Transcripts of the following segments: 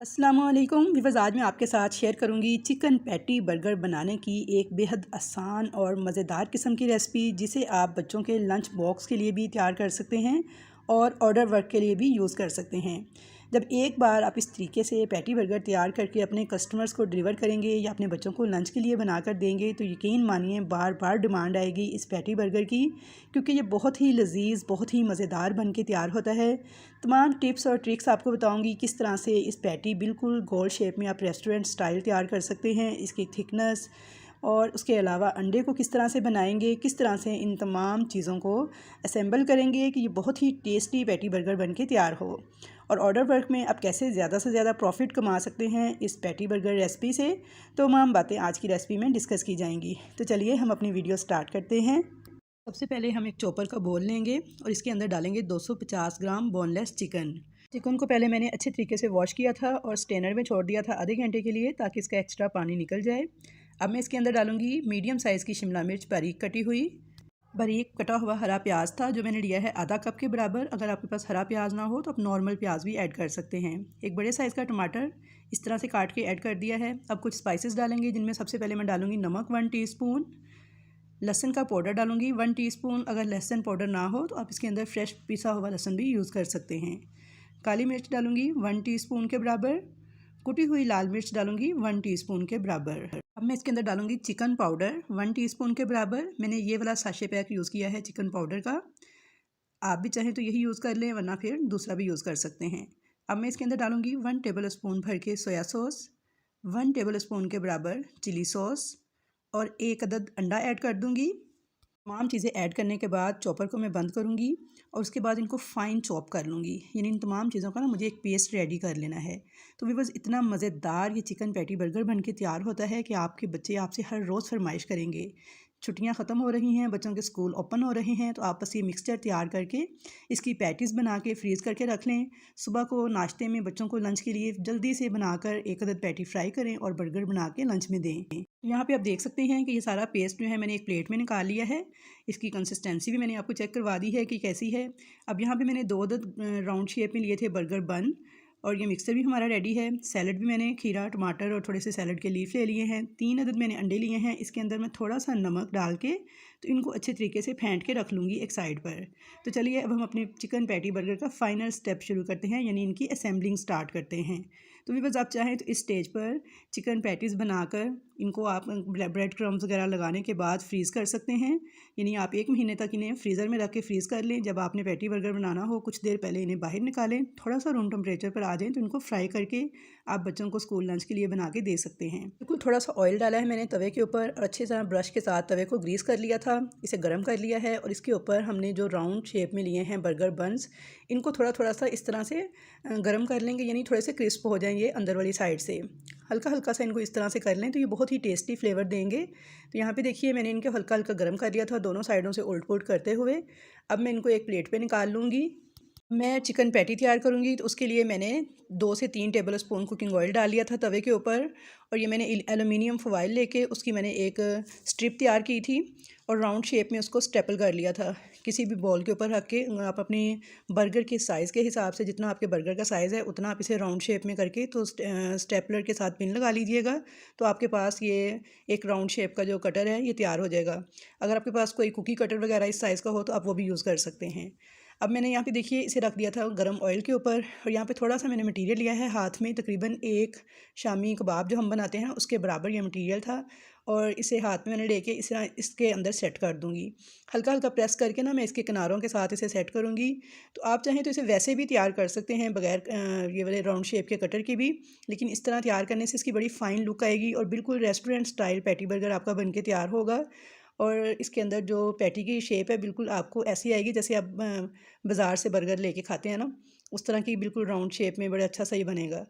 अस्सलामुअलैकुम व्यूअर्स, आज मैं आपके साथ शेयर करूंगी चिकन पैटी बर्गर बनाने की एक बेहद आसान और मज़ेदार किस्म की रेसिपी, जिसे आप बच्चों के लंच बॉक्स के लिए भी तैयार कर सकते हैं और ऑर्डर वर्क के लिए भी यूज़ कर सकते हैं। जब एक बार आप इस तरीके से पैटी बर्गर तैयार करके अपने कस्टमर्स को डिलीवर करेंगे या अपने बच्चों को लंच के लिए बनाकर देंगे तो यकीन मानिए बार बार डिमांड आएगी इस पैटी बर्गर की, क्योंकि ये बहुत ही लजीज, बहुत ही मज़ेदार बन के तैयार होता है। तमाम टिप्स और ट्रिक्स आपको बताऊंगी किस तरह से इस पैटी बिल्कुल गोल शेप में आप रेस्टोरेंट स्टाइल तैयार कर सकते हैं, इसकी थिकनेस और उसके अलावा अंडे को किस तरह से बनाएंगे, किस तरह से इन तमाम चीज़ों को असेंबल करेंगे कि ये बहुत ही टेस्टी पैटी बर्गर बन के तैयार हो। और ऑर्डर वर्क में आप कैसे ज़्यादा से ज़्यादा प्रॉफिट कमा सकते हैं इस पैटी बर्गर रेसिपी से, तो तमाम बातें आज की रेसिपी में डिस्कस की जाएंगी। तो चलिए हम अपनी वीडियो स्टार्ट करते हैं। सबसे पहले हम एक चॉपर का बोल लेंगे और इसके अंदर डालेंगे 250 ग्राम बोनलेस चिकन को पहले मैंने अच्छे तरीके से वॉश किया था और स्ट्रेनर में छोड़ दिया था आधे घंटे के लिए, ताकि इसका एक्स्ट्रा पानी निकल जाए। अब मैं इसके अंदर डालूंगी मीडियम साइज़ की शिमला मिर्च बारीक कटी हुई, बारीक कटा हुआ हरा प्याज था जो मैंने लिया है आधा कप के बराबर। अगर आपके पास हरा प्याज ना हो तो आप नॉर्मल प्याज भी ऐड कर सकते हैं। एक बड़े साइज़ का टमाटर इस तरह से काट के ऐड कर दिया है। अब कुछ स्पाइसेस डालेंगे, जिनमें सबसे पहले मैं डालूंगी नमक 1 टीस्पून, लहसुन का पाउडर डालूंगी 1 टीस्पून। अगर लहसुन पाउडर ना हो तो आप इसके अंदर फ्रेश पिसा हुआ लहसुन भी यूज़ कर सकते हैं। काली मिर्च डालूंगी 1 टीस्पून के बराबर, कुटी हुई लाल मिर्च डालूंगी 1 टीस्पून के बराबर। अब मैं इसके अंदर डालूंगी चिकन पाउडर 1 टीस्पून के बराबर। मैंने ये वाला साशे पैक यूज़ किया है चिकन पाउडर का, आप भी चाहें तो यही यूज़ कर लें, वरना फिर दूसरा भी यूज़ कर सकते हैं। अब मैं इसके अंदर डालूंगी 1 टेबल स्पून भर के सोया सॉस, 1 टेबल स्पून के बराबर चिली सॉस और एक अदद अंडा ऐड कर दूंगी। तमाम चीज़ें ऐड करने के बाद चॉपर को मैं बंद करूंगी और उसके बाद इनको फ़ाइन चॉप कर लूँगी। यानी इन तमाम चीज़ों का ना मुझे एक पेस्ट रेडी कर लेना है। तो व्यूअर्स, इतना मज़ेदार ये चिकन पैटी बर्गर बन के तैयार होता है कि आपके बच्चे आपसे हर रोज़ फरमाइश करेंगे। छुट्टियां ख़त्म हो रही हैं, बच्चों के स्कूल ओपन हो रहे हैं, तो आप बस ये मिक्सचर तैयार करके इसकी पैटीज़ बना के फ्रीज़ करके रख लें। सुबह को नाश्ते में बच्चों को लंच के लिए जल्दी से बनाकर एक अदद पैटी फ्राई करें और बर्गर बना के लंच में दें। यहाँ पे आप देख सकते हैं कि ये सारा पेस्ट जो है मैंने एक प्लेट में निकाल लिया है। इसकी कंसिस्टेंसी भी मैंने आपको चेक करवा दी है कि कैसी है। अब यहाँ पे मैंने 2 अदद राउंड शेप में लिए थे बर्गर बन, और ये मिक्सर भी हमारा रेडी है। सैलड भी मैंने खीरा, टमाटर और थोड़े से सैलड के लीफ ले लिए हैं। 3 अदद मैंने अंडे लिए हैं। इसके अंदर मैं थोड़ा सा नमक डाल के तो इनको अच्छे तरीके से फेंट के रख लूँगी एक साइड पर। तो चलिए अब हम अपनी चिकन पैटी बर्गर का फाइनल स्टेप शुरू करते हैं, यानी इनकी असेंबलिंग स्टार्ट करते हैं। तो भी बस आप चाहें तो इस स्टेज पर चिकन पैटीज़ बनाकर इनको आप ब्रेड क्रम्स वगैरह लगाने के बाद फ्रीज़ कर सकते हैं। यानी आप 1 महीने तक इन्हें फ्रीज़र में रख के फ्रीज़ कर लें। जब आपने पैटी बर्गर बनाना हो कुछ देर पहले इन्हें बाहर निकालें, थोड़ा सा रूम टेम्परेचर पर आ जाएँ तो इनको फ्राई करके आप बच्चों को स्कूल लंच के लिए बना के दे सकते हैं। बिल्कुल थोड़ा सा ऑयल डाला है मैंने तवे के ऊपर और अच्छे से ब्रश के साथ तवे को ग्रीस कर लिया था, इसे गर्म कर लिया है। और इसके ऊपर हमने जो राउंड शेप में लिए हैं बर्गर बन्स, इनको थोड़ा थोड़ा सा इस तरह से गर्म कर लेंगे, यानी थोड़े से क्रिस्प हो जाएंगे अंदर वाली साइड से। हल्का हल्का सा इनको इस तरह से कर लें तो ये बहुत ही टेस्टी फ्लेवर देंगे। तो यहाँ पे देखिए मैंने इनको हल्का हल्का गर्म कर लिया था दोनों साइडों से उल्ट पुलट करते हुए। अब मैं इनको एक प्लेट पे निकाल लूँगी। मैं चिकन पैटी तैयार करूँगी तो उसके लिए मैंने 2 से 3 टेबल स्पून कुकिंग ऑयल डाल लिया था तवे के ऊपर, और ये मैंने एलुमिनियम फॉइल लेके उसकी मैंने एक स्ट्रिप तैयार की थी और राउंड शेप में उसको स्टेपल कर लिया था। किसी भी बॉल के ऊपर रख के आप अपनी बर्गर के साइज़ के हिसाब से, जितना आपके बर्गर का साइज़ है उतना आप इसे राउंड शेप में करके तो स्टेपलर के साथ पिन लगा लीजिएगा। तो आपके पास ये एक राउंड शेप का जो कटर है ये तैयार हो जाएगा। अगर आपके पास कोई कुकी कटर वगैरह इस साइज़ का हो तो आप वो भी यूज़ कर सकते हैं। अब मैंने यहाँ पे देखिए इसे रख दिया था गरम ऑयल के ऊपर, और यहाँ पे थोड़ा सा मैंने मटेरियल लिया है हाथ में, तकरीबन एक शामी कबाब जो हम बनाते हैं उसके बराबर ये मटेरियल था, और इसे हाथ में मैंने लेके इसे इसके अंदर सेट कर दूँगी। हल्का हल्का प्रेस करके ना मैं इसके किनारों के साथ इसे सेट करूँगी। तो आप चाहें तो इसे वैसे भी तैयार कर सकते हैं बगैर ये वाले राउंड शेप के कटर की भी, लेकिन इस तरह तैयार करने से इसकी बड़ी फ़ाइन लुक आएगी और बिल्कुल रेस्टोरेंट स्टाइल पैटी बर्गर आपका बन के तैयार होगा। और इसके अंदर जो पैटी की शेप है बिल्कुल आपको ऐसी आएगी जैसे आप बाज़ार से बर्गर लेके खाते हैं ना, उस तरह की बिल्कुल राउंड शेप में बड़ा अच्छा सा ये बनेगा।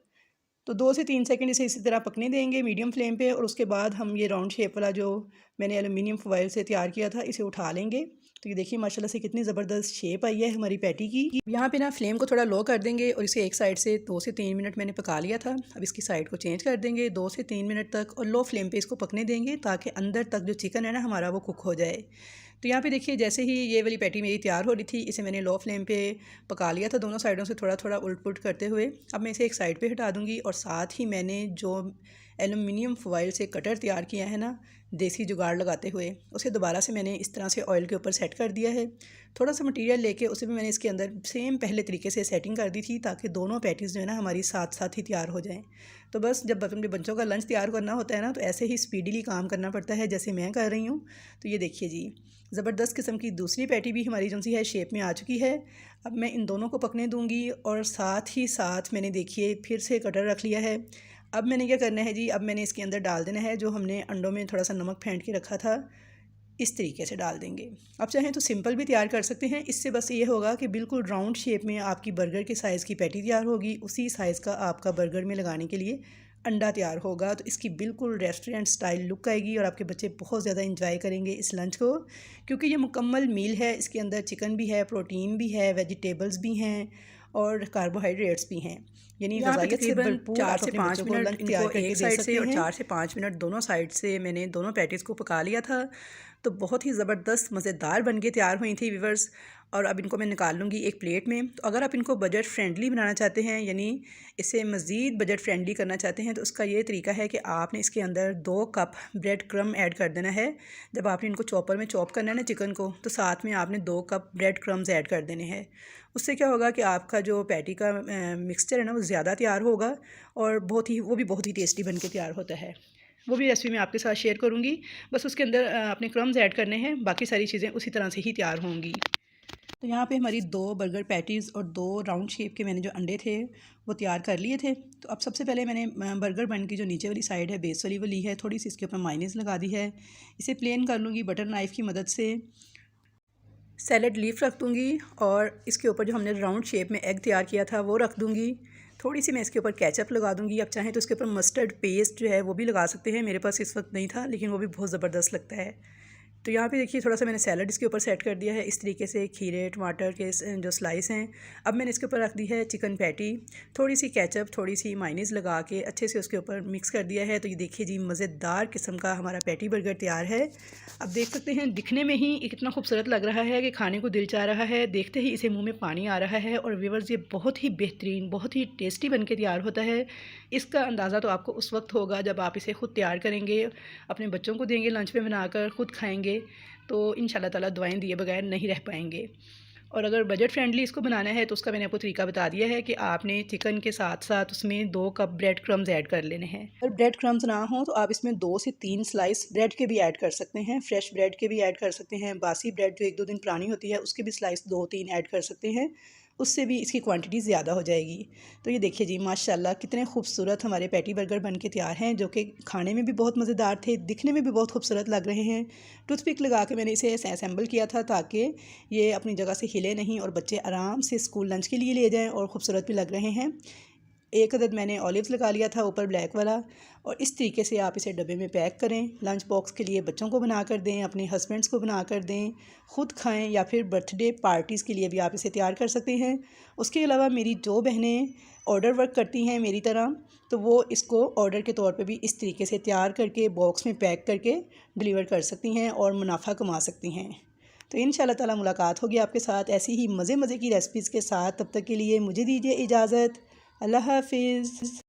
तो 2 से 3 सेकंड इसे इसी तरह पकने देंगे मीडियम फ्लेम पे, और उसके बाद हम ये राउंड शेप वाला जो मैंने एल्युमिनियम फॉइल से तैयार किया था इसे उठा लेंगे। तो ये देखिए माशाल्लाह से कितनी ज़बरदस्त शेप आई है हमारी पैटी की। यहाँ पे ना फ्लेम को थोड़ा लो कर देंगे और इसे एक साइड से 2 से 3 मिनट मैंने पका लिया था। अब इसकी साइड को चेंज कर देंगे 2 से 3 मिनट तक, और लो फ्लेम पे इसको पकने देंगे ताकि अंदर तक जो चिकन है ना हमारा वो कुक हो जाए। तो यहाँ पे देखिए जैसे ही ये वाली पैटी मेरी तैयार हो रही थी, इसे मैंने लो फ्लेम पे पका लिया था दोनों साइडों से थोड़ा थोड़ा उलट पुलट करते हुए। अब मैं इसे एक साइड पे हटा दूँगी और साथ ही मैंने जो एलुमिनियम फॉइल से कटर तैयार किया है ना, देसी जुगाड़ लगाते हुए, उसे दोबारा से मैंने इस तरह से ऑयल के ऊपर सेट कर दिया है। थोड़ा सा मटीरियल लेके उसे भी मैंने इसके अंदर सेम पहले तरीके से सेटिंग कर दी थी, ताकि दोनों पैटीज़ जो है ना हमारी साथ साथ ही तैयार हो जाएँ। तो बस जब अपने बच्चों का लंच तैयार करना होता है ना, तो ऐसे ही स्पीडीली काम करना पड़ता है जैसे मैं कर रही हूँ। तो ये देखिए जी, ज़बरदस्त किस्म की दूसरी पैटी भी हमारी जो सी है शेप में आ चुकी है। अब मैं इन दोनों को पकने दूँगी और साथ ही साथ मैंने देखिए फिर से कटर रख लिया है। अब मैंने क्या करना है जी, अब मैंने इसके अंदर डाल देना है जो हमने अंडों में थोड़ा सा नमक फेंट के रखा था, इस तरीके से डाल देंगे। आप चाहें तो सिंपल भी तैयार कर सकते हैं। इससे बस ये होगा कि बिल्कुल राउंड शेप में आपकी बर्गर के साइज़ की पैटी तैयार होगी, उसी साइज़ का आपका बर्गर में लगाने के लिए अंडा तैयार होगा। तो इसकी बिल्कुल रेस्टोरेंट स्टाइल लुक आएगी और आपके बच्चे बहुत ज़्यादा इंजॉय करेंगे इस लंच को, क्योंकि ये मुकम्मल मील है। इसके अंदर चिकन भी है, प्रोटीन भी है, वेजिटेबल्स भी हैं और कार्बोहाइड्रेट्स भी हैं, यानी ग़िज़ाइयत से भरपूर। 4 से 5 मिनट इनको एक साइड से और 4 से 5 मिनट दोनों साइड से मैंने दोनों पैटीज़ को पका लिया था। तो बहुत ही ज़बरदस्त मज़ेदार बन के तैयार हुई थी व्यूअर्स। और अब इनको मैं निकाल लूँगी एक प्लेट में। तो अगर आप इनको बजट फ्रेंडली बनाना चाहते हैं, यानी इसे मज़ीद बजट फ्रेंडली करना चाहते हैं, तो उसका ये तरीका है कि आपने इसके अंदर 2 कप ब्रेड क्रम ऐड कर देना है। जब आपने इनको चॉपर में चॉप करना है ना चिकन को, तो साथ में आपने 2 कप ब्रेड क्रम्स ऐड कर देने हैं। उससे क्या होगा कि आपका जो पैटी का मिक्सचर है ना, वो ज़्यादा तैयार होगा और वो भी बहुत ही टेस्टी बन के तैयार होता है। वो भी रेसिपी मैं आपके साथ शेयर करूँगी। बस उसके अंदर अपने क्रम्स ऐड करने हैं, बाकी सारी चीज़ें उसी तरह से ही तैयार होंगी। तो यहाँ पे हमारी 2 बर्गर पैटीज़ और 2 राउंड शेप के मैंने जो अंडे थे वो तैयार कर लिए थे। तो अब सबसे पहले मैंने बर्गर बन की जो नीचे वाली साइड है, बेस वाली वो ली है, थोड़ी सी इसके ऊपर मायोनीज़ लगा दी है। इसे प्लेन कर लूँगी बटर नाइफ़ की मदद से। सैलड लीफ रख दूँगी और इसके ऊपर जो हमने राउंड शेप में एग तैयार किया था वो रख दूँगी। थोड़ी सी मैं इसके ऊपर केचप लगा दूँगी। आप चाहें तो इसके ऊपर मस्टर्ड पेस्ट जो है वो भी लगा सकते हैं, मेरे पास इस वक्त नहीं था, लेकिन वो भी बहुत ज़बरदस्त लगता है। तो यहाँ पे देखिए थोड़ा सा मैंने सैलड इसके ऊपर सेट कर दिया है, इस तरीके से खीरे टमाटर के जो स्लाइस हैं। अब मैंने इसके ऊपर रख दी है चिकन पैटी, थोड़ी सी केचप थोड़ी सी मायोनीज़ लगा के अच्छे से उसके ऊपर मिक्स कर दिया है। तो ये देखिए जी, मज़ेदार किस्म का हमारा पैटी बर्गर तैयार है। अब देख सकते हैं दिखने में ही कितना खूबसूरत लग रहा है कि खाने को दिल चाह रहा है, देखते ही इसे मुँह में पानी आ रहा है। और व्यूअर्स, ये बहुत ही बेहतरीन, बहुत ही टेस्टी बन के तैयार होता है। इसका अंदाज़ा तो आपको उस वक्त होगा जब आप इसे ख़ुद तैयार करेंगे, अपने बच्चों को देंगे लंच में बनाकर, ख़ुद खाएँगे, तो इंशाल्लाह ताला दुआएं दिए बगैर नहीं रह पाएंगे। और अगर बजट फ्रेंडली इसको बनाना है तो उसका मैंने आपको तरीका बता दिया है कि आपने चिकन के साथ साथ उसमें 2 कप ब्रेड क्रम्स ऐड कर लेने हैं। अगर ब्रेड क्रम्स ना हो तो आप इसमें 2 से 3 स्लाइस ब्रेड के भी ऐड कर सकते हैं, फ्रेश ब्रेड के भी ऐड कर सकते हैं, बासी ब्रेड जो 1-2 दिन पुरानी होती है उसके भी स्लाइस 2-3 ऐड कर सकते हैं, उससे भी इसकी क्वांटिटी ज़्यादा हो जाएगी। तो ये देखिए जी, माशाल्लाह कितने खूबसूरत हमारे पैटी बर्गर बन के तैयार हैं, जो कि खाने में भी बहुत मज़ेदार थे, दिखने में भी बहुत खूबसूरत लग रहे हैं। टूथपिक लगा के मैंने इसे असेंबल किया था ताकि ये अपनी जगह से हिले नहीं और बच्चे आराम से स्कूल लंच के लिए ले जाएँ और ख़ूबसूरत भी लग रहे हैं। 1 अदद मैंने ऑलिव्स लगा लिया था ऊपर ब्लैक वाला। और इस तरीके से आप इसे डब्बे में पैक करें, लंच बॉक्स के लिए बच्चों को बना कर दें, अपने हस्बैंड्स को बना कर दें, ख़ुद खाएं, या फिर बर्थडे पार्टीज़ के लिए भी आप इसे तैयार कर सकते हैं। उसके अलावा मेरी जो बहनें ऑर्डर वर्क करती हैं मेरी तरह, तो वो इसको ऑर्डर के तौर पे भी इस तरीके से तैयार करके बॉक्स में पैक करके डिलीवर कर सकती हैं और मुनाफा कमा सकती हैं। तो इंशाल्लाह ताला मुलाकात होगी आपके साथ ऐसी ही मज़े की रेसिपीज़ के साथ। तब तक के लिए मुझे दीजिए इजाज़त। अल्लाह हाफ़िज़।